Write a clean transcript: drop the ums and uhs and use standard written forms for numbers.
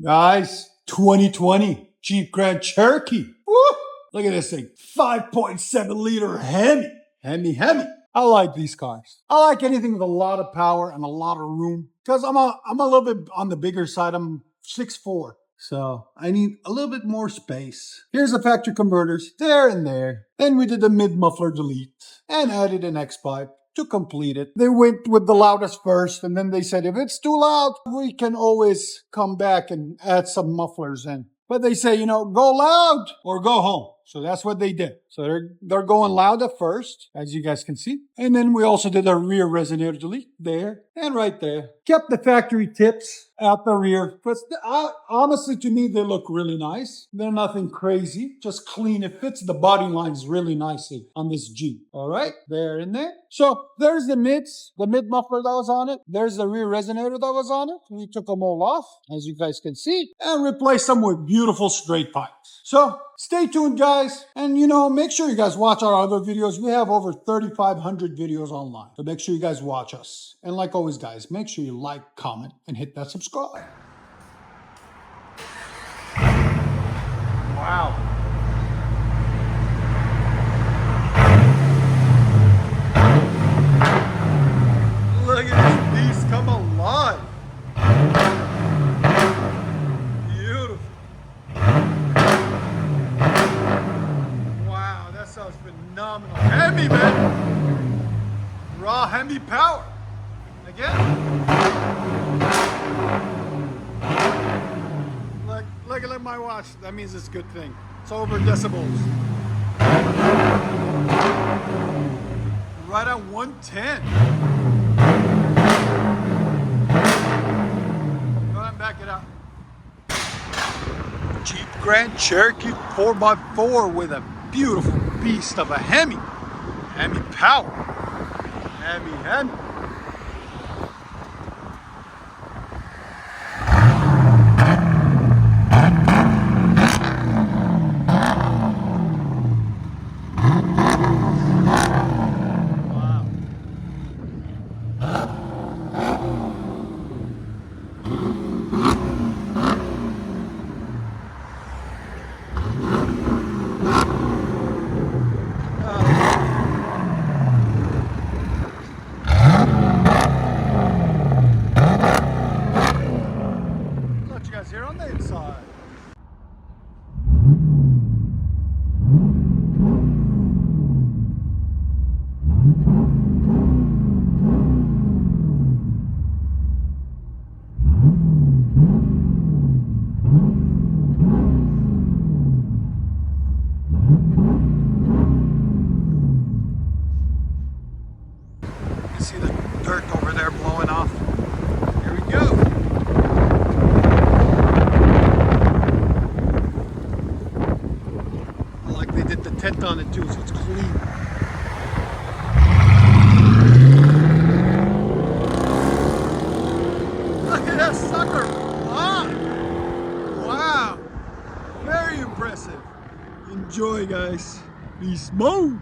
Guys, 2020 Jeep Grand Cherokee. Woo! Look at this thing. 5.7 liter HEMI. HEMI. I like these cars. I like anything with a lot of power and a lot of room. Because I'm a little bit on the bigger side. I'm 6'4". So I need a little bit more space. Here's the factory converters, there and there. Then we did the mid-muffler delete and added an X-pipe to complete it. They went with the loudest first, and then they said, if it's too loud, we can always come back and add some mufflers in. But they say, go loud or go home. So that's what they did. So they're going loud at first, as you guys can see. And then we also did a rear resonator delete there and right there. Kept the factory tips out the rear. But honestly, to me, they look really nice. They're nothing crazy, just clean. It fits the body lines really nicely on this Jeep. All right, there and there. So there's the mid muffler that was on it. There's the rear resonator that was on it. We took them all off, as you guys can see, and replaced them with beautiful straight pipes. So stay tuned, guys. And, make sure you guys watch our other videos. We have over 3,500 videos online. So make sure you guys watch us. And like always, guys, make sure you like, comment, and hit that subscribe. Wow. Look at this beast come alive. Beautiful. Wow, that sounds phenomenal. HEMI, man. Raw HEMI power. Again. Look at my watch. That means it's a good thing. It's over decibels. Right at 110. Go ahead and back it up. Jeep Grand Cherokee 4x4 with a beautiful beast of a HEMI. HEMI power. HEMI. Here on the inside. You see the dirt over there blowing off. Here we go. Did the tent on it too, so it's clean. Look at that sucker fly! Wow, very impressive. Enjoy, guys. Be smooth.